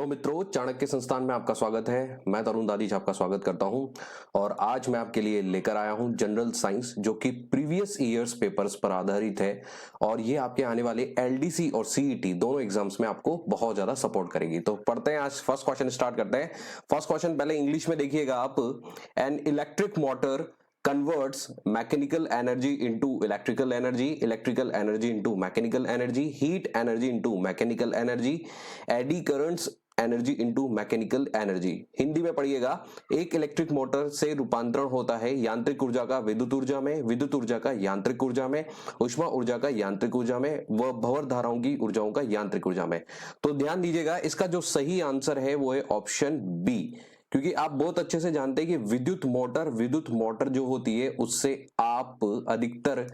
Hello मित्रों, चाणक्य संस्थान में आपका स्वागत है। मैं तरुण दादीज आपका स्वागत करता हूं और आज मैं आपके लिए लेकर आया हूं जनरल साइंस, जो कि प्रीवियस ईयर्स पेपर्स पर आधारित है और ये आपके आने वाले एलडीसी और सीईटी दोनों एग्जाम्स में आपको बहुत ज्यादा सपोर्ट करेगी। तो पढ़ते हैं, आज फर्स्ट क्वेश्चन स्टार्ट करते हैं। फर्स्ट क्वेश्चन पहले इंग्लिश में देखिएगा आप। An electric motor converts mechanical energy into electrical energy into mechanical energy, heat energy into mechanical energy, eddy currents energy into mechanical energy. Hindi में पढ़िएगा, एक इलेक्ट्रिक मोटर से रूपांतरण होता है यांत्रिक ऊर्जा का विद्युत ऊर्जा में, विद्युत ऊर्जा का यांत्रिक ऊर्जा में, उष्मा ऊर्जा का यांत्रिक ऊर्जा में व भंवर धाराओं की ऊर्जाओं का यांत्रिक ऊर्जा में। तो ध्यान दीजिएगा, इसका जो सही आंसर है वो है ऑप्शन बी, क्योंकि आप बहुत अच्छे से जानते हैं कि विद्युत मोटर जो होती है उससे आप अधिकतर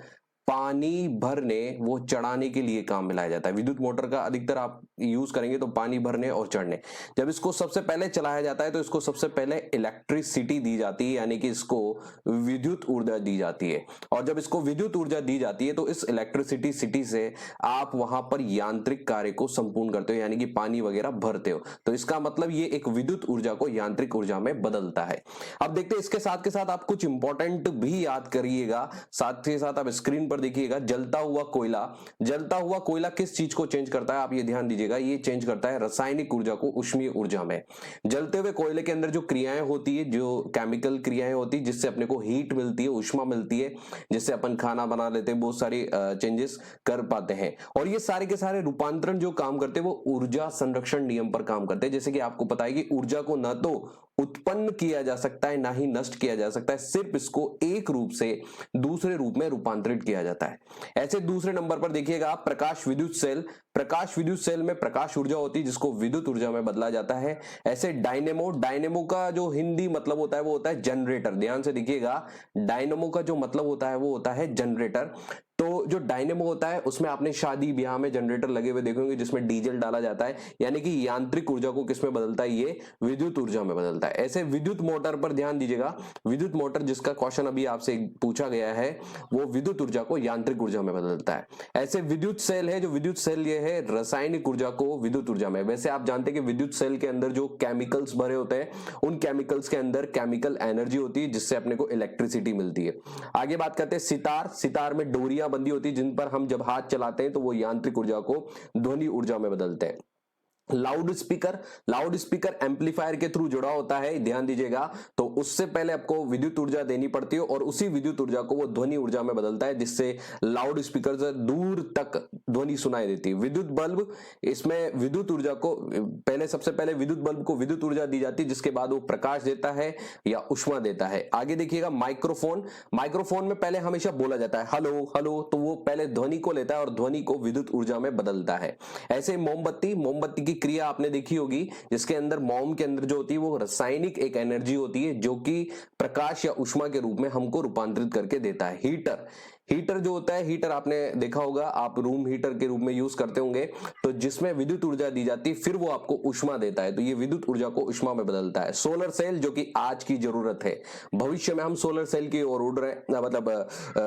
पानी भरने वो चढ़ाने के लिए काम में लाया जाता है। विद्युत मोटर का अधिकतर आप यूज करेंगे तो पानी भरने और चढ़ने। जब इसको सबसे पहले चलाया जाता है तो इसको सबसे पहले इलेक्ट्रिसिटी दी जाती है, यानी कि इसको विद्युत ऊर्जा दी जाती है। और जब इसको विद्युत ऊर्जा दी जाती है तो इस इलेक्ट्रिसिटी से आप वहां पर यांत्रिक कार्य को संपूर्ण करते हो, यानी कि पानी वगैरह भरते हो। तो इसका मतलब ये एक विद्युत ऊर्जा को यांत्रिक ऊर्जा में बदलता है। अब देखते हैं, इसके साथ के साथ आप कुछ इंपॉर्टेंट भी याद करिएगा। साथ ही साथ आप स्क्रीन पर देखिएगा, जलता हुआ कोयला किस चीज को चेंज करता है? आप ये ध्यान दीजिएगा, ये चेंज करता है रासायनिक ऊर्जा को उष्मीय ऊर्जा में। जलते हुए कोयले के अंदर जो क्रियाएं होती है, जो केमिकल क्रियाएं होती है, जिससे अपने को हीट मिलती है, उष्मा मिलती है, जिससे अपन खाना बना लेते हैं, बहुत सारी चेंजेस कर पाते हैं। और ये सारे के सारे रूपांतरण जो काम करते हैं वो ऊर्जा संरक्षण नियम पर काम करते हैं। जैसे कि आपको पता है कि ऊर्जा को न तो उत्पन्न किया जा सकता है ना ही नष्ट किया जा सकता है, सिर्फ इसको एक रूप से दूसरे रूप में रूपांतरित किया जाता है। ऐसे दूसरे नंबर पर देखिएगा आप, प्रकाश विद्युत सेल में प्रकाश ऊर्जा होती है जिसको विद्युत ऊर्जा में बदला जाता है। ऐसे डायनेमो का जो हिंदी मतलब होता है वो होता है जनरेटर। ध्यान से देखिएगा, डायनेमो का जो मतलब होता है वो होता है जनरेटर। तो जो डायनेमो होता है उसमें आपने शादी ब्याह में जनरेटर लगे हुए देखेंगे जिसमें डीजल डाला जाता है, यानी कि यांत्रिक ऊर्जा को किसमें बदलता है? ये विद्युत ऊर्जा में बदलता है। ऐसे विद्युत मोटर पर ध्यान दीजिएगा, विद्युत मोटर जिसका क्वेश्चन अभी आपसे पूछा गया है वो विद्युत ऊर्जा को यांत्रिक ऊर्जा में बदलता है। ऐसे विद्युत सेल है, जो विद्युत सेल ये है रासायनिक ऊर्जा को विद्युत ऊर्जा में। वैसे आप जानते हैं कि विद्युत सेल के अंदर जो केमिकल्स भरे होते हैं उन केमिकल्स के अंदर केमिकल एनर्जी होती है जिससे अपने को इलेक्ट्रिसिटी मिलती है। आगे बात करते हैं सितार में डोरियां बंधी होती है जिन पर हम जब हाथ चलाते हैं तो वो यांत्रिक ऊर्जा को ध्वनि ऊर्जा में बदलते हैं। लाउड स्पीकर एम्पलीफायर के थ्रू जुड़ा होता है, ध्यान दीजिएगा। तो उससे पहले आपको विद्युत ऊर्जा देनी पड़ती है और उसी विद्युत ऊर्जा को वो ध्वनि ऊर्जा में बदलता है, जिससे लाउड स्पीकर से दूर तक ध्वनि सुनाई देती है। विद्युत बल्ब, इसमें विद्युत ऊर्जा को सबसे पहले विद्युत बल्ब को विद्युत ऊर्जा दी जाती है, जिसके बाद वो प्रकाश देता है या उष्मा देता है। आगे देखिएगा, माइक्रोफोन में पहले हमेशा बोला जाता है हेलो हेलो, तो वो पहले ध्वनि को लेता है और ध्वनि को विद्युत ऊर्जा में बदलता है। ऐसे मोमबत्ती की क्रिया आपने देखी होगी, जिसके अंदर मोम के अंदर जो होती है वो रासायनिक एक एनर्जी होती है जो कि प्रकाश या उष्मा के रूप में हमको रूपांतरित करके देता है। हीटर जो होता है, हीटर आपने देखा होगा, आप रूम हीटर के रूप में यूज करते होंगे, तो जिसमें विद्युत ऊर्जा दी जाती है फिर वो आपको उष्मा देता है, तो ये विद्युत ऊर्जा को उष्मा में बदलता है। सोलर सेल, जो कि आज की जरूरत है, भविष्य में हम सोलर सेल की ओर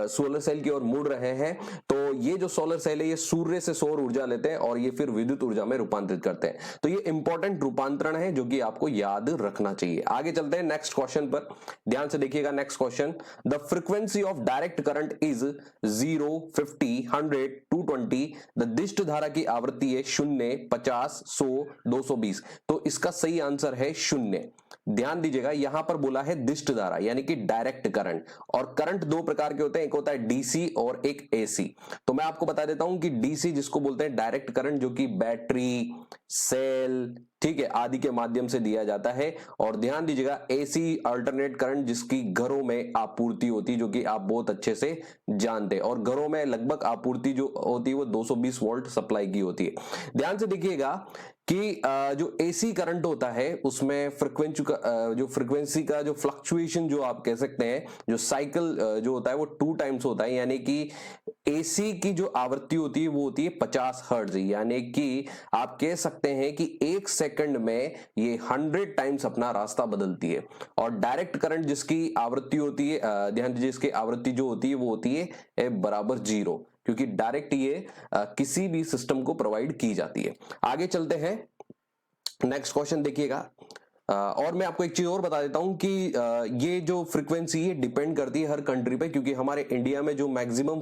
सोलर सेल की ओर मुड़ रहे हैं। तो ये जो सोलर सेल है ये सूर्य से सौर ऊर्जा लेते हैं और ये फिर विद्युत ऊर्जा में रूपांतरित करते हैं। तो ये इंपॉर्टेंट रूपांतरण है जो कि आपको याद रखना चाहिए। आगे चलते हैं नेक्स्ट क्वेश्चन पर, ध्यान से देखिएगा। Next question, the frequency of direct current is 0, 50, 100, 220। The दिष्ट धारा की आवृत्ति है 0, 50, 100, 220। तो इसका सही आंसर है 0। ध्यान दीजिएगा, यहां पर बोला है दिष्ट धारा यानी कि डायरेक्ट करंट। और करंट दो प्रकार के होते हैं, एक होता है डीसी और एक एसी। तो मैं आपको बता देता हूं कि डीसी जिसको बोलते हैं डायरेक्ट करंट, जो कि बैटरी, सेल, ठीक है, आदि के माध्यम से दिया जाता है। और ध्यान दीजिएगा, एसी अल्टरनेट करंट जिसकी घरों में आपूर्ति होती है, जो कि आप बहुत अच्छे से जानते हैं। और घरों में लगभग आपूर्ति जो होती है वो 220 वोल्ट सप्लाई की होती है। ध्यान से देखिएगा कि जो एसी करंट होता है उसमें फ्रीक्वेंसी का जो फ्लक्चुएशन जो आप कह सकते हैं, जो साइकिल जो होता है वो 2 टाइम्स होता है, यानी कि एसी की जो आवृत्ति होती है वो होती है 50 हर्ट्ज, यानी कि आप कह सकते हैं कि 1 सेकंड में ये 100 टाइम्स अपना रास्ता बदलती है। और डायरेक्ट करंट जिसकी आवृत्ति होती है, ध्यान दीजिए, इसकी आवृत्ति जो होती है वो होती है ए बराबर 0, क्योंकि डायरेक्ट ये किसी भी सिस्टम को प्रोवाइड की जाती है। आगे चलते हैं, नेक्स्ट क्वेश्चन देखिएगा। और मैं आपको एक चीज और बता देता हूं कि ये जो फ्रीक्वेंसी है डिपेंड करती है हर कंट्री पे, क्योंकि हमारे इंडिया में जो मैक्सिमम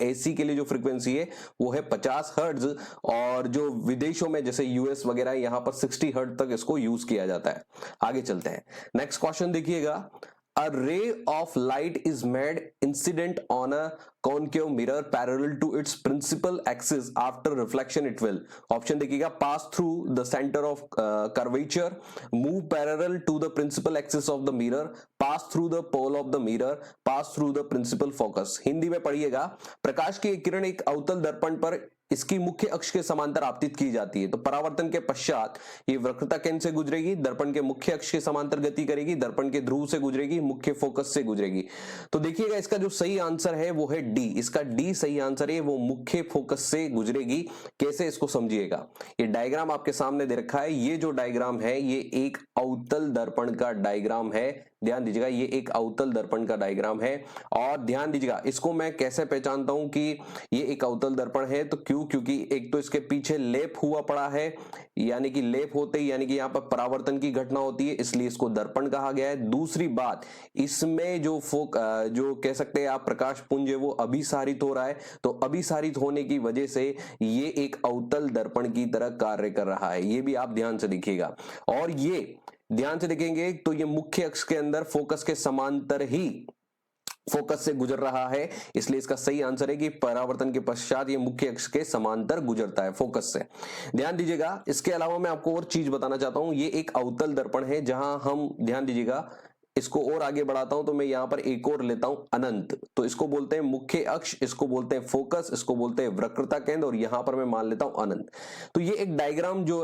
एसी के लिए जो फ्रीक्वेंसी है वो है 50 हर्ट्ज, और जो विदेशों में जैसे यूएस वगैरह यहाँ पर 60 हर्ट्ज तक इसको यूज किया जाता है। आगे चलते हैं, नेक्स्ट क्वेश्चन देखिएगा। A ray of light is made incident on a concave mirror parallel to its principal axis. After reflection, it will. Option देखिएगा, pass through the center of curvature, move parallel to the principal axis of the mirror, pass through the pole of the mirror, pass through the principal focus. Hindi में पढ़िएगा, प्रकाश की एक किरण एक अवतल दर्पण पर इसकी मुख्य अक्ष के समांतर आपतित की जाती है, तो परावर्तन के पश्चात ये वक्रता केंद्र से गुजरेगी, दर्पण के मुख्य अक्ष के समांतर गति करेगी, दर्पण के ध्रुव से गुजरेगी, मुख्य फोकस से गुजरेगी। तो देखिएगा इसका जो सही आंसर है वो है डी, इसका डी सही आंसर है, वो मुख्य फोकस से गुजरेगी। कैसे, इसको समझिएगा। ये डायग्राम आपके सामने दे रखा है, ये जो डायग्राम है ये एक अवतल दर्पण का डायग्राम है, ध्यान दीजिएगा, ये एक अवतल दर्पण का डायग्राम है। और ध्यान दीजिएगा, इसको मैं कैसे पहचानता हूं कि ये एक अवतल दर्पण है, तो क्योंकि एक तो इसके पीछे लेप हुआ पड़ा है, यानी कि लेप होते ही यानी कि यहाँ पर परावर्तन की घटना होती है, इसलिए इसको दर्पण कहा गया है। दूसरी बात, इसमें जो जो कह सकते हैं आप प्रकाश पुंज है वो अभिसारित हो रहा है, तो अभिसारित होने की वजह से ये एक अवतल दर्पण की तरह कार्य कर रहा है, ये भी आप ध्यान से देखिएगा। और ये ध्यान से देखेंगे तो ये मुख्य अक्ष के अंदर फोकस के समांतर ही फोकस से गुजर रहा है, इसलिए इसका सही आंसर है कि परावर्तन के पश्चात ये मुख्य अक्ष के समांतर गुजरता है फोकस से। ध्यान दीजिएगा, इसके अलावा मैं आपको और चीज बताना चाहता हूं, ये एक अवतल दर्पण है जहां हम, ध्यान दीजिएगा, इसको और आगे बढ़ाता हूं तो मैं यहां पर एक और लेता हूं अनंत, तो इसको बोलते हैं मुख्य अक्ष, इसको बोलते हैं फोकस, इसको बोलते हैं वक्रता केंद्र, और यहां पर मैं मान लेता हूं अनंत। तो ये एक डायग्राम जो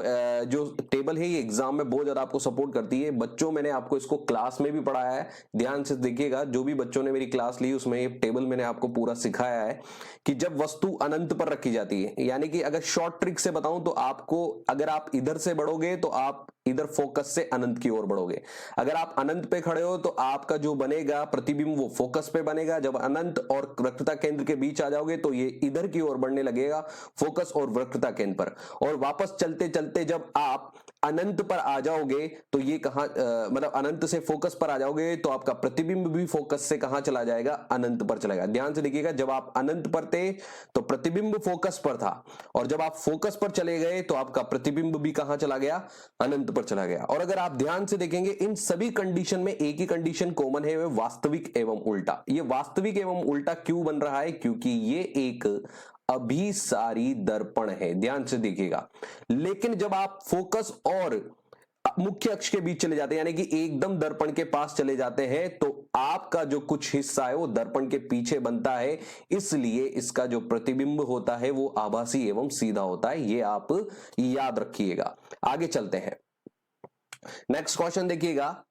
टेबल है ये एग्जाम में बहुत ज्यादा आपको सपोर्ट करती है। बच्चों, मैंने आपको इसको क्लास में भी पढ़ाया है, ध्यान से देखिएगा, जो भी बच्चों ने मेरी क्लास ली उसमें ये टेबल मैंने आपको पूरा सिखाया है कि जब वस्तु अनंत पर रखी जाती है, यानी कि अगर शॉर्ट ट्रिक से बताऊं तो आपको, अगर आप इधर से बढ़ोगे तो आप इधर फोकस से अनंत की ओर बढ़ोगे, अगर आप अनंत पे खड़े हो तो आपका जो बनेगा प्रतिबिंब वो फोकस पे बनेगा, जब अनंत और वक्रता केंद्र के बीच आ जाओगे तो ये इधर की ओर बढ़ने लगेगा, फोकस और वक्रता केंद्र पर, और वापस चलते चलते जब आप अनंत पर आ जाओगे तो ये कहां, मतलब अनंत से फोकस पर आ जाओगे तो आपका प्रतिबिंब भी फोकस से कहां चला जाएगा, अनंत पर चलेगा। ध्यान से देखिएगा, जब आप अनंत पर थे तो प्रतिबिंब फोकस पर था, और जब आप फोकस पर चले गए तो आपका प्रतिबिंब भी कहां चला गया, अनंत पर चला गया। और अगर आप ध्यान से देखेंगे इन सभी कंडीशन में एक ही कंडीशन कॉमन है, वह वास्तविक एवं उल्टा। ये वास्तविक एवं उल्टा क्यों बन रहा है, क्योंकि ये एक अभिसारी दर्पण है, ध्यान से देखिएगा। लेकिन जब आप फोकस और मुख्य अक्ष के बीच चले जाते हैं, यानी कि एकदम दर्पण के पास चले जाते हैं, तो आपका जो कुछ हिस्सा है वो दर्पण के पीछे बनता है, इसलिए इसका जो प्रतिबिंब होता है वो आभासी एवं सीधा होता है, ये आप याद रखिएगा। आगे चलते हैं, नेक्स्ट क्वेश्चन देखिएगा,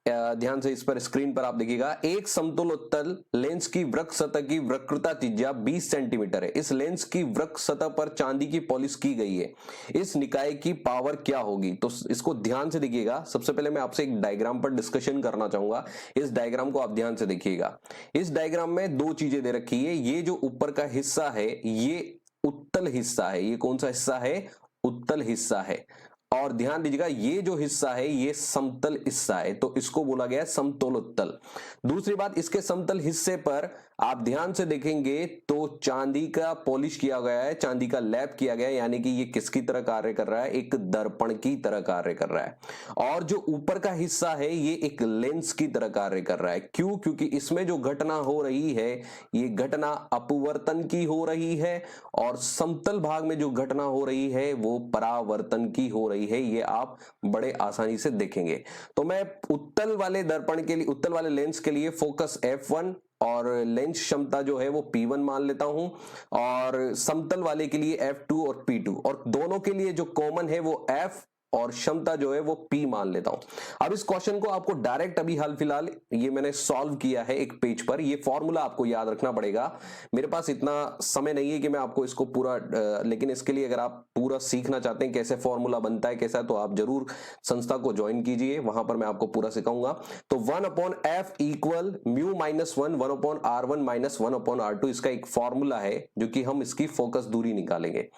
ध्यान से इस पर स्क्रीन पर आप देखिएगा। एक समतुल उत्तल लेंस की वृक्क सतह की वक्रता त्रिज्या 20 सेंटीमीटर है, इस लेंस की वृक्क सतह पर चांदी की पॉलिश की गई है, इस निकाय की पावर क्या होगी। तो इसको ध्यान से देखिएगा। सबसे पहले मैं आपसे एक डायग्राम पर डिस्कशन करना चाहूंगा, इस डायग्राम को आप ध्यान से देखिएगा। इस डायग्राम में दो चीजें दे रखी है, ये जो ऊपर का हिस्सा है ये उत्तल हिस्सा है, ये कौन सा हिस्सा है, उत्तल हिस्सा है, और ध्यान दीजिएगा ये जो हिस्सा है ये समतल हिस्सा है, तो इसको बोला गया है समतल उत्तल। दूसरी बात, इसके समतल हिस्से पर आप ध्यान से देखेंगे तो चांदी का पॉलिश किया गया है, चांदी का लैप किया गया है, यानी कि ये किसकी तरह कार्य कर रहा है, एक दर्पण की तरह कार्य कर रहा है। और जो ऊपर का हिस्सा है ये एक लेंस की तरह कार्य कर रहा है। क्यों, क्योंकि इसमें जो घटना हो रही है ये घटना अपवर्तन की हो रही है, और समतल भाग में जो घटना हो रही है वो परावर्तन की हो रही है, ये आप बड़े आसानी से देखेंगे। तो मैं उत्तल वाले दर्पण के लिए, उत्तल वाले लेंस के लिए फोकस f1 और लेंस क्षमता जो है वो P1 मान लेता हूं, और समतल वाले के लिए F2 और P2, और दोनों के लिए जो कॉमन है वो F और क्षमता जो है वो P मान लेता हूं। अब इस क्वेश्चन को आपको डायरेक्ट अभी हाल फिलहाल ये मैंने सॉल्व किया है एक पेज पर। ये फॉर्मूला आपको याद रखना पड़ेगा। मेरे पास इतना समय नहीं है कि मैं आपको इसको पूरा लेकिन इसके लिए अगर आप पूरा सीखना चाहते हैं कैसे फॉर्मूला बनता है कैसा, तो आप जरूर संस्था को ज्वाइन कीजिए, वहां पर मैं आपको पूरा सिखाऊंगा। तो 1/f equal mu minus 1/r1 minus 1/r2 इसका एक फॉर्मूला है जो कि हम इसकी फोकस दूरी निकालेंगे।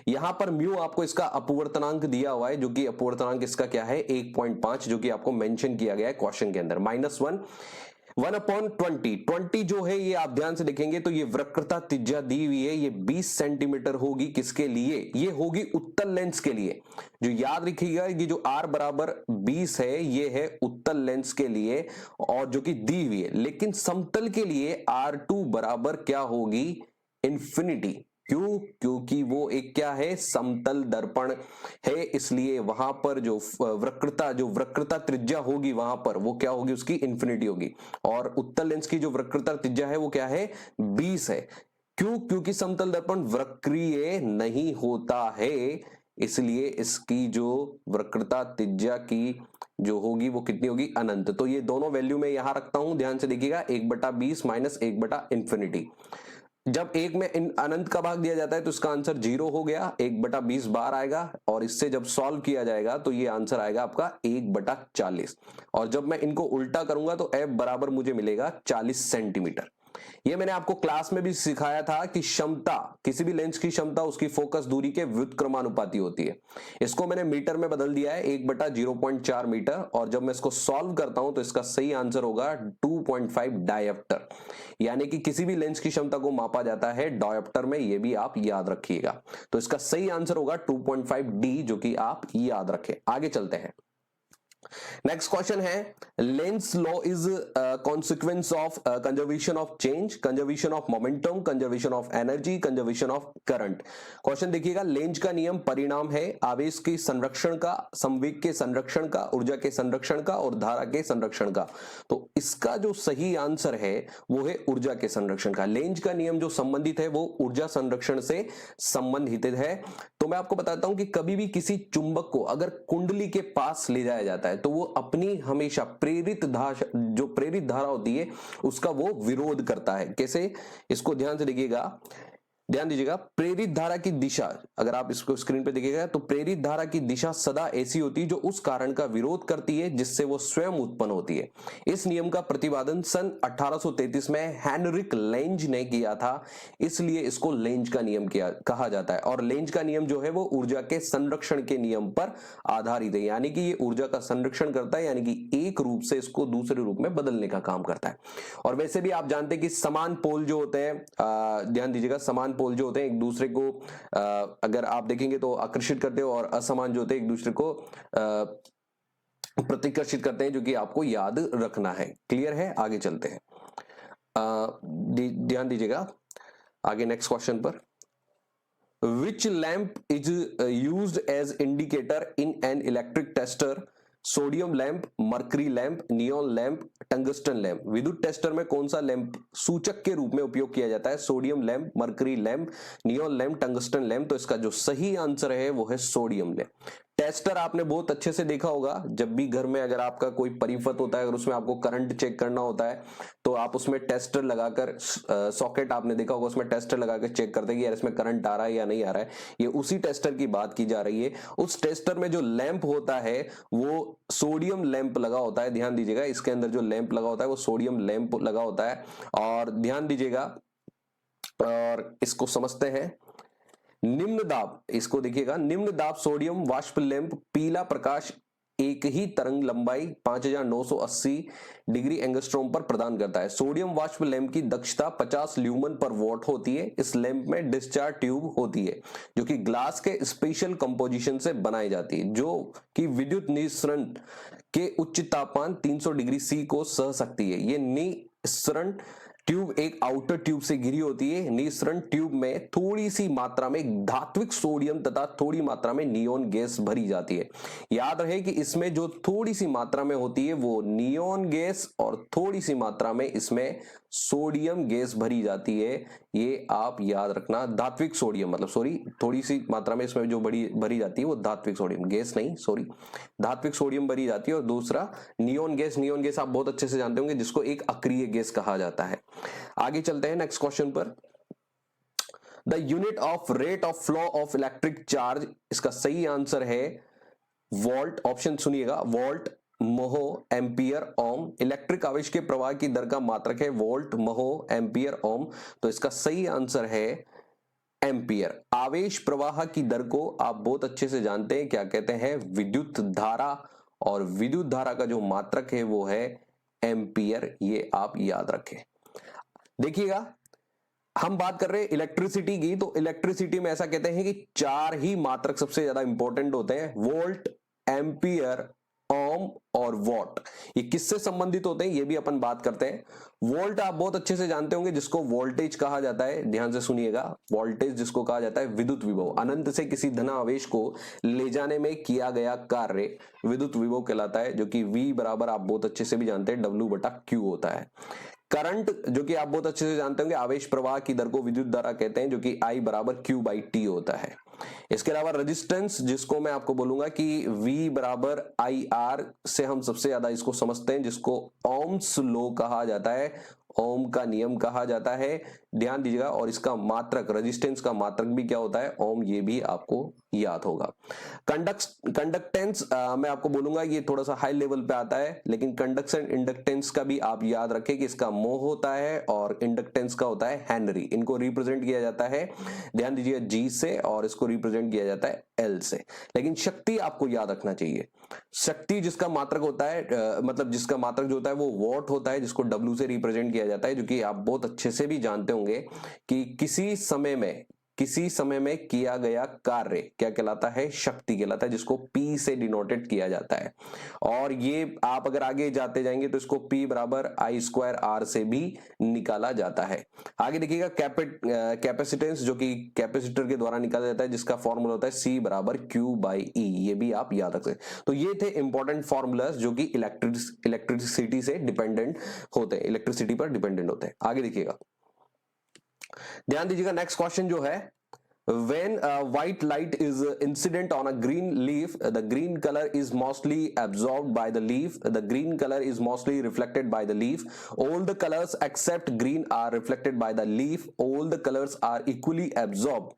यहां पर म्यू आपको इसका अपवर्तनांक दिया हुआ है, जो कि अपवर्तनांक इसका क्या है 1.5, जो कि आपको मेंशन किया गया है क्वेश्चन के अंदर। -1/20 20 जो है ये आप ध्यान से देखेंगे तो ये वक्रता त्रिज्या दी हुई है, ये 20 सेंटीमीटर होगी। किसके लिए? ये होगी उत्तल लेंस के लिए। जो याद रखिएगा कि जो r बराबर 20 है ये है उत्तल लेंस के लिए और जो कि दी हुई है। लेकिन समतल के लिए R2 बराबर क्या होगी? इंफिनिटी। क्यों? क्योंकि वो एक क्या है समतल दर्पण है, इसलिए वहां पर जो वक्रता त्रिज्या होगी वहां पर वो क्या होगी? उसकी इंफिनिटी होगी। और उत्तल लेंस की जो वक्रता त्रिज्या है वो क्या है? 20 है। क्यों? क्योंकि समतल दर्पण वक्रीय नहीं होता है, इसलिए इसकी जो वक्रता त्रिज्या की जो होगी वो कितनी होगी? अनंत। तो ये दोनों वैल्यू में यहां रखता हूं, ध्यान से देखिएगा, 1/20 माइनस 1/इंफिनिटी। जब एक में अनंत का भाग दिया जाता है तो इसका आंसर 0 हो गया, 1/20 बार आएगा। और इससे जब सॉल्व किया जाएगा तो ये आंसर आएगा आपका 1/40। और जब मैं इनको उल्टा करूंगा तो f बराबर मुझे मिलेगा 40 सेंटीमीटर। ये मैंने आपको क्लास में भी सिखाया था कि क्षमता, किसी भी लेंस की क्षमता उसकी फोकस दूरी के व्युत्क्रमानुपाती होती है। इसको मैंने मीटर में बदल दिया है, 1/0.4 मीटर। और जब मैं इसको सॉल्व करता हूं तो इसका सही आंसर होगा 2.5 डायोप्टर। यानी कि किसी भी लेंस की क्षमता को मापा जाता है डायोप्टर में, ये भी आप याद रखिएगा। तो इसका सही आंसर होगा 2.5 डी, जो कि आप याद रखें। आगे चलते हैं। नेक्स्ट क्वेश्चन है, Lenz law is consequence of conservation of change, conservation of momentum, conservation of energy, conservation of current. Question देखिएगा, लेंज का नियम परिणाम है आवेश के संरक्षण का, संवेग के संरक्षण का, ऊर्जा के संरक्षण का और धारा के संरक्षण का। तो इसका जो सही आंसर है वो है ऊर्जा के संरक्षण का। लेंज का नियम जो संबंधित है वो ऊर्जा संरक्षण से संबंधित है। तो मैं आपको बताता हूं कि कभी भी किसी चुंबक को अगर कुंडली के पास ले जाया जाता है तो वो अपनी हमेशा प्रेरित धारा होती है उसका वो विरोध करता है। कैसे? इसको ध्यान से देखिएगा, ध्यान दीजिएगा। प्रेरित धारा की दिशा, अगर आप इसको स्क्रीन पे देखिएगा तो प्रेरित धारा की दिशा सदा ऐसी होती है जो उस कारण का विरोध करती है जिससे वो स्वयं उत्पन्न होती है। इस नियम का प्रतिपादन सन 1833 में हेनरिक लेंज ने किया था, इसलिए इसको लेंज का नियम कहा जाता है। और लेंज का नियम जो है वो ऊर्जा के संरक्षण के नियम पर आधारित है, यानी कि ये ऊर्जा का संरक्षण करता है, यानी कि एक रूप से इसको दूसरे रूप में बदलने का काम करता है। और वैसे भी आप जानते हैं कि समान पोल जो होते हैं, ध्यान दीजिएगा, समान पोल जो होते हैं एक दूसरे को अगर आप देखेंगे तो आकर्षित करते हो, और असमान जो होते हैं एक दूसरे को प्रतिकर्षित करते हैं, जो कि आपको याद रखना है। क्लियर है? आगे चलते हैं। ध्यान दीजिएगा आगे नेक्स्ट क्वेश्चन पर। Which lamp is used as indicator in an electric tester? Sodium lamp, mercury lamp, neon lamp, tungsten lamp. विद्युत टेस्टर में कौन सा लैंप सूचक के रूप में उपयोग किया जाता है? Sodium lamp, mercury lamp, neon lamp, tungsten lamp. तो इसका जो सही आंसर है वो है सोडियम लैंप। टेस्टर आपने बहुत अच्छे से देखा होगा, जब भी घर में अगर आपका कोई परिपथ होता है, अगर उसमें आपको करंट चेक करना होता है तो आप उसमें टेस्टर लगाकर, सॉकेट आपने देखा होगा, उसमें टेस्टर लगाकर चेक करते हैं कि यार इसमें करंट आ रहा है या नहीं आ रहा है। ये उसी टेस्टर की बात की जा रही है। उस टेस्टर में जो लैंप होता है वो सोडियम लैंप लगा होता है। ध्यान दीजिएगा, इसके अंदर जो लैंप लगा होता है वो सोडियम लैंप लगा होता है। और ध्यान दीजिएगा और इसको समझते हैं। निम्न दाब, इसको देखिएगा, निम्न दाब सोडियम वाष्प लैंप पीला प्रकाश एक ही तरंग लंबाई 5980 डिग्री एंगस्ट्रॉम पर प्रदान करता है। सोडियम वाष्प लैंप की दक्षता 50 ल्यूमन पर वॉट होती है। इस लैंप में डिस्चार्ज ट्यूब होती है जो कि ग्लास के स्पेशल कंपोजिशन से बनाई जाती है, जो कि विद्युत निःसरण के उच्च तापमान 300 डिग्री सी को सह सकती है। ये निःसरण ट्यूब एक आउटर ट्यूब से घिरी होती है। निःसरण ट्यूब में थोड़ी सी मात्रा में धात्विक सोडियम तथा थोड़ी मात्रा में नियोन गैस भरी जाती है। याद रहे कि इसमें जो थोड़ी सी मात्रा में होती है वो नियोन गैस और थोड़ी सी मात्रा में इसमें सोडियम गैस भरी जाती है, ये आप याद रखना। धात्विक सोडियम, मतलब सॉरी, थोड़ी सी मात्रा में इसमें जो भरी जाती है वो धात्विक सोडियम, गैस नहीं, सॉरी, धात्विक सोडियम भरी जाती है। और दूसरा नियोन गैस, नियोन गैस आप बहुत अच्छे से जानते होंगे, जिसको एक अक्रिय गैस कहा जाता है। आगे चलते हैं नेक्स्ट क्वेश्चन पर। The unit of rate of flow of electric charge, इसका सही आंसर है वोल्ट। ऑप्शन सुनिएगा, वोल्ट, महो, एम्पियर, ओम। इलेक्ट्रिक आवेश के प्रवाह की दर का मात्रक है वोल्ट, महो, एम्पियर, ओम। तो इसका सही आंसर है एम्पियर। आवेश प्रवाह की दर को आप बहुत अच्छे से जानते हैं, क्या कहते हैं, विद्युत धारा। और विद्युत धारा का जो मात्रक है वो है एम्पियर, ये आप याद रखें। देखिएगा, हम बात कर रहे हैं इलेक्ट्रिसिटी की, तो इलेक्ट्रिसिटी में ऐसा कहते हैं कि 4 ही मात्रक सबसे ज्यादा इंपॉर्टेंट होते हैं, वोल्ट, एम्पियर, ओम और वॉट। ये किससे संबंधित होते हैं ये भी अपन बात करते हैं। वोल्ट आप बहुत अच्छे से जानते होंगे, जिसको वोल्टेज कहा जाता है, ध्यान से सुनिएगा, वोल्टेज जिसको कहा जाता है विद्युत विभव। अनंत से किसी धन आवेश को ले जाने में किया गया कार्य विद्युत विभव कहलाता है, जो कि V बराबर आप बहुत अच्छे से भी जानते हैं W/Q होता है। करंट, जो कि आप बहुत अच्छे से जानते होंगे, आवेश प्रवाह की दर को विद्युत धारा कहते हैं, जो कि I = Q/T होता है। इसके अलावा रेजिस्टेंस, जिसको मैं आपको बोलूंगा कि V = IR से हम सबसे ज्यादा इसको समझते हैं, जिसको ओम्स लॉ कहा जाता है, ओम का नियम कहा जाता है, ध्यान दीजिएगा। और इसका मात्रक, रेजिस्टेंस का मात्रक भी क्या होता है, ओम, ये भी आपको याद होगा। कंडक्टेंस मैं आपको बोलूंगा ये थोड़ा सा हाई लेवल पे आता है, लेकिन कंडक्शन इंडक्टेंस का भी आप याद रखें कि इसका मो होता है और इंडक्टेंस का होता है हेनरी। इनको रिप्रेजेंट किया जाता है, ध्यान दीजिए, G से, और इसको रिप्रेजेंट किया जाता है L से। लेकिन शक्ति आपको याद रखना चाहिए, शक्ति जिसका मात्रक होता है, मतलब जिसका मात्रक जो होता है वो वॉट होता है, जिसको W से रिप्रेजेंट किया जाता है, जो कि आप बहुत अच्छे से भी जानते होंगे कि किसी समय में किया गया कार्य क्या कहलाता है, शक्ति कहलाता है, जिसको P से डिनोटेड किया जाता है। और ये आप अगर आगे जाते जाएंगे तो इसको P = I² R से भी निकाला जाता है। आगे देखिएगा, कैपेसिटेंस, जो कि कैपेसिटर के द्वारा निकाला जाता है, जिसका फॉर्मूला होता है C = Q/E, ये भी आप याद रख सकते हैं। तो ये थे इंपॉर्टेंट फॉर्मूलाज जो कि इलेक्ट्रिसिटी से डिपेंडेंट होते हैं, इलेक्ट्रिसिटी पर डिपेंडेंट होते हैं। आगे देखिएगा, ध्यान दीजिएगा, नेक्स्ट क्वेश्चन जो है, when white light is incident on a green leaf, the green color is mostly absorbed by the leaf, the green color is mostly reflected by the leaf, all the colors except green are reflected by the leaf, all the colors are equally absorbed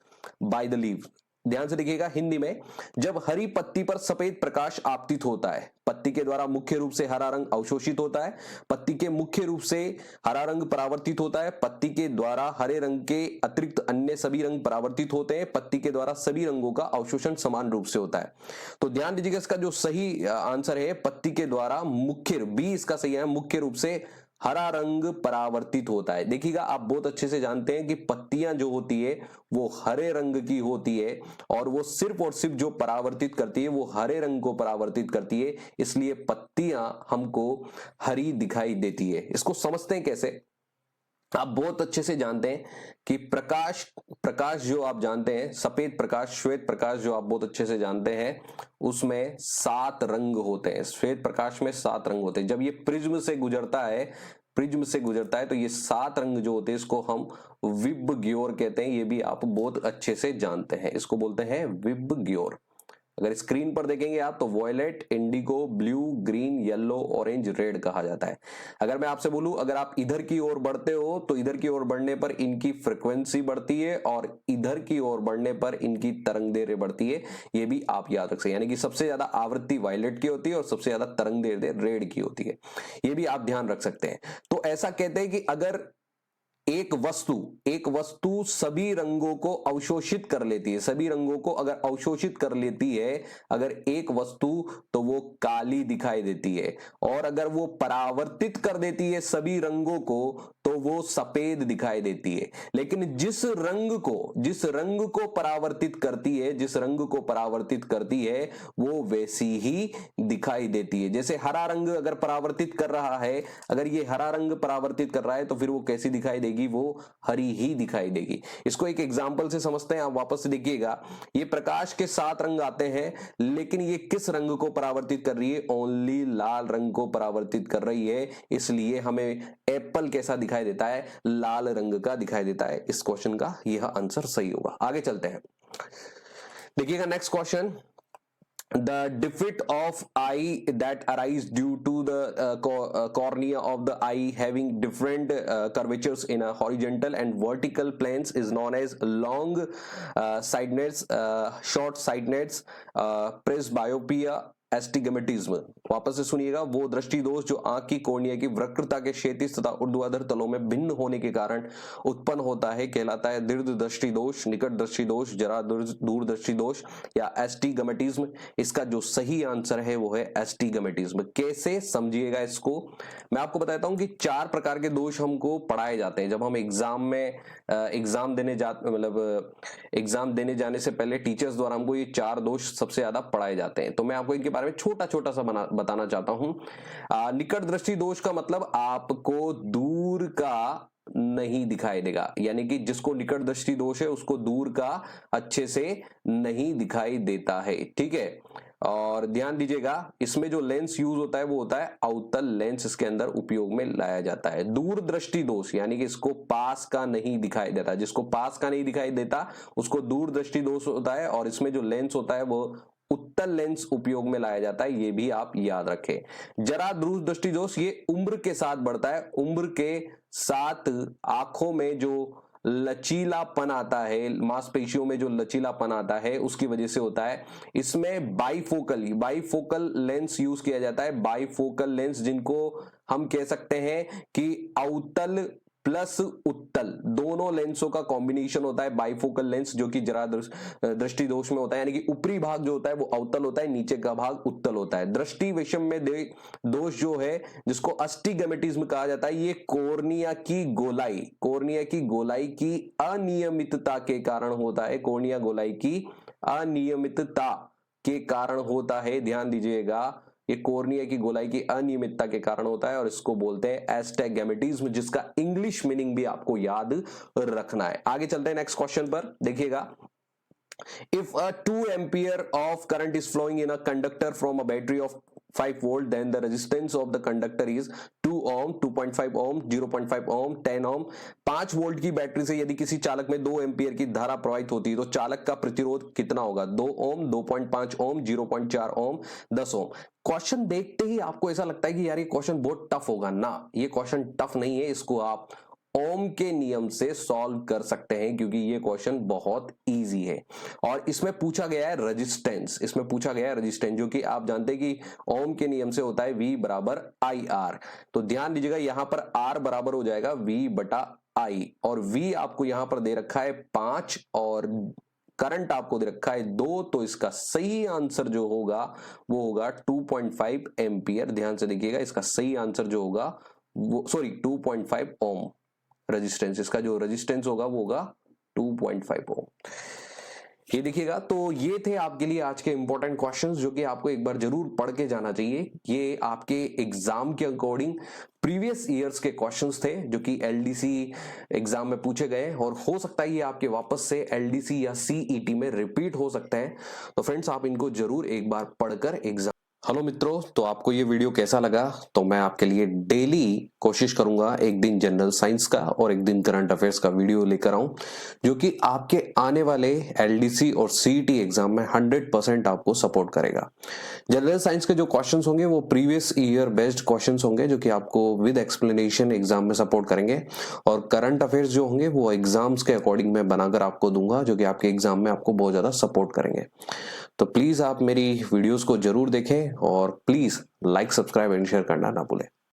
by the leaf। ध्यान से देखिएगा, हिंदी में, जब हरी पत्ती पर सफेद प्रकाश आपतित होता है, पत्ती के द्वारा मुख्य रूप से हरा रंग अवशोषित होता है, पत्ती के मुख्य रूप से हरा रंग परावर्तित होता है, पत्ती के द्वारा हरे रंग के अतिरिक्त अन्य सभी रंग परावर्तित होते हैं, पत्ती के द्वारा सभी रंगों का अवशोषण समान रूप से होता है। तो ध्यान दीजिएगा, इसका जो सही आंसर है, पत्ती के द्वारा मुख्य, बी इसका सही है, मुख्य रूप से हरा रंग परावर्तित होता है। देखिएगा, आप बहुत अच्छे से जानते हैं कि पत्तियां जो होती है वो हरे रंग की होती है, और वो सिर्फ और सिर्फ जो परावर्तित करती है वो हरे रंग को परावर्तित करती है, इसलिए पत्तियां हमको हरी दिखाई देती है। इसको समझते हैं कैसे, आप बहुत अच्छे से जानते हैं कि प्रकाश जो आप जानते हैं, सफेद प्रकाश, श्वेत प्रकाश जो आप बहुत अच्छे से जानते हैं, उसमें 7 रंग होते हैं। श्वेत प्रकाश में 7 रंग होते हैं। जब ये प्रिज्म से गुजरता है तो ये 7 रंग जो होते हैं, इसको हम विबग्योर कहते हैं। ये भी आप बहुत अच्छे से जानते हैं, इसको बोलते हैं विबग्योर। अगर स्क्रीन पर देखेंगे आप तो violet, indigo, blue, green, yellow, orange, red कहा जाता है। अगर मैं आपसे बोलूं, अगर आप इधर की ओर बढ़ते हो तो इधर की ओर बढ़ने पर इनकी फ्रिक्वेंसी बढ़ती है, और इधर की ओर बढ़ने पर इनकी तरंग दैर्ध्य बढ़ती है। ये भी आप याद रख सकते हैं, यानी कि सबसे ज्यादा आवृत्ति वायलेट की होती है और सबसे ज्यादा तरंग दैर्ध्य रेड की होती है। ये भी आप ध्यान रख सकते हैं। तो ऐसा कहते हैं कि अगर एक वस्तु सभी रंगों को अवशोषित कर लेती है, सभी रंगों को अगर अवशोषित कर लेती है, अगर एक वस्तु, तो वो काली दिखाई देती है, और अगर वो परावर्तित कर देती है सभी रंगों को तो वो सफेद दिखाई देती है। लेकिन जिस रंग को परावर्तित करती है वो वैसी ही दिखाई देती है। जैसे हरा रंग अगर परावर्तित कर रहा है, अगर ये हरा रंग परावर्तित कर रहा है तो फिर वो कैसी दिखाई देगी, देगी वो हरी ही दिखाई देगी। इसको एक एग्जांपल से समझते हैं, आप वापस से देखिएगा। ये प्रकाश के 7 रंग आते हैं, लेकिन ये किस रंग को परावर्तित कर रही है? ओनली लाल रंग को परावर्तित कर रही है, इसलिए हमें एप्पल कैसा दिखाई देता है? लाल रंग का दिखाई देता है। इस क्वेश्चन का यह आंसर सही होगा। आगे चलते हैं, देखिएगा next question. The defect of eye that arise due to the cornea of the eye having different curvatures in a horizontal and vertical planes is known as long sightedness, short sightedness, presbyopia, astigmatism. वापस से सुनिएगा, वो दृष्टि दोष जो आंख की cornea की वक्रता के क्षैतिज तथा ऊर्ध्वाधर तलों में भिन्न होने के कारण उत्पन्न होता है, कहलाता है दीर्घ दृष्टि दोष, निकट दृष्टि दोष, जरा दूर दृष्टि दोष या एस्टिग्मेटिज्म। इसका जो सही आंसर है वो है एस्टिग्मेटिज्म। कैसे, समझिएगा इसको। मैं आपको बताता हूं कि 4 प्रकार के दोष हमको पढ़ाए जाते हैं जब हम एग्जाम में एग्जाम देने जाने से पहले टीचर्स द्वारा हमको ये 4 दोष सबसे ज्यादा पढ़ाए जाते हैं। तो मैं आपको इनके बारे में छोटा छोटा सा बताना चाहता हूं। निकट दृष्टि दोष का मतलब आपको दूर का नहीं दिखाई देगा, यानी कि जिसको निकट दृष्टि दोष है उसको दूर का अच्छे से नहीं दिखाई देता है, ठीक है। और ध्यान दीजिएगा, इसमें जो लेंस यूज होता है वो होता है अवतल लेंस, इसके अंदर उपयोग में लाया जाता है। दूर दृष्टि दोष यानी कि इसको पास का नहीं दिखाई देता, जिसको पास का नहीं दिखाई देता उसको दूर दृष्टि दोष होता है, और इसमें जो लेंस होता है वो उत्तल लेंस उपयोग में लाया जाता है, ये भी आप याद रखें। जरा दूर दृष्टि दोष ये उम्र के साथ बढ़ता है, उम्र के साथ आंखों में जो लचीलापन आता है, मांसपेशियों में जो लचीलापन आता है उसकी वजह से होता है। इसमें बाईफोकल लेंस यूज किया जाता है, बाईफोकल लेंस जिनको हम कह सकते हैं कि अवतल प्लस उत्तल दोनों लेंसों का कॉम्बिनेशन होता है बाइफोकल लेंस, जो कि जरा दृष्टि दोष में होता है, यानी कि ऊपरी भाग जो होता है वो अवतल होता है, नीचे का भाग उत्तल होता है। दृष्टि वैषम्य दोष जो है जिसको अस्टिग्मेटिज्म कहा जाता है, ये कोर्निया की गोलाई की अनियमितता के कारण होता है, कोर्निया गोलाई की अनियमितता के कारण होता है। ध्यान दीजिएगा, ये कोर्निया की गोलाई की अनियमितता के कारण होता है और इसको बोलते हैं एस्टिग्मेटिज्म, जिसका इंग्लिश मीनिंग भी आपको याद रखना है। आगे चलते हैं नेक्स्ट क्वेश्चन पर, देखिएगा। If a 2 ampere of current is flowing in a conductor from a battery of 5 volt, then the resistance of the conductor is 2 ohm, 2.5 ohm, 0.5 ohm, 10 ohm। 5 volt की बैटरी से यदि किसी चालक में 2 एम्पियर की धारा प्रवाहित होती है तो चालक का प्रतिरोध कितना होगा? 2 ओम, 2.5 ओम, 0.4 ओम, 10 ओम। क्वेश्चन देखते ही आपको ऐसा लगता है कि यार ये क्वेश्चन बहुत टफ होगा ना, ये क्वेश्चन टफ नहीं है, इसको आप ओम के नियम से सॉल्व कर सकते हैं क्योंकि ये क्वेश्चन बहुत इजी है। और इसमें पूछा गया है रेजिस्टेंस, जो कि आप जानते हैं कि ओम के नियम से होता है V बराबर IR। तो ध्यान दीजिएगा, यहां पर R बराबर हो जाएगा V बटा I, और V आपको यहां पर दे रखा है 5 और करंट आपको दे रखा है 2, तो इसका सही आंसर जो होगा वो होगा 2.5 एम्पियर। ध्यान से देखिएगा, इसका सही आंसर जो होगा वो 2.5 ओम रेजिस्टेंस, इसका जो रेजिस्टेंस होगा वो होगा 2.5 ओम। ये देखिएगा, तो ये थे आपके लिए आज के इंपॉर्टेंट क्वेश्चंस जो कि आपको एक बार जरूर पढ़ के जाना चाहिए। ये आपके एग्जाम के अकॉर्डिंग प्रीवियस ईयर्स के क्वेश्चंस थे जो कि एलडीसी एग्जाम में पूछे गए, और हो सकता है ये आपके वापस से एलडीसी या सीईटी में रिपीट हो सकते हैं। तो फ्रेंड्स, आप इनको जरूर एक बार पढ़कर एग्जाम। हेलो मित्रों, तो आपको ये वीडियो कैसा लगा? तो मैं आपके लिए डेली कोशिश करूंगा एक दिन जनरल साइंस का और एक दिन करंट अफेयर्स का वीडियो लेकर आऊं, जो कि आपके आने वाले एलडीसी और सीईटी एग्जाम में 100% आपको सपोर्ट करेगा। जनरल साइंस के जो क्वेश्चंस होंगे वो प्रीवियस ईयर बेस्ड क्वेश्चंस होंगे जो कि आपको विद एक्सप्लेनेशन एग्जाम में सपोर्ट करेंगे, और करंट अफेयर्स जो होंगे वो एग्जाम्स के अकॉर्डिंग मैं बनाकर आपको दूंगा जो कि आपके एग्जाम में आपको बहुत ज्यादा सपोर्ट करेंगे। तो प्लीज आप मेरी वीडियोस को जरूर देखें और please like, subscribe and share करना ना भूलें।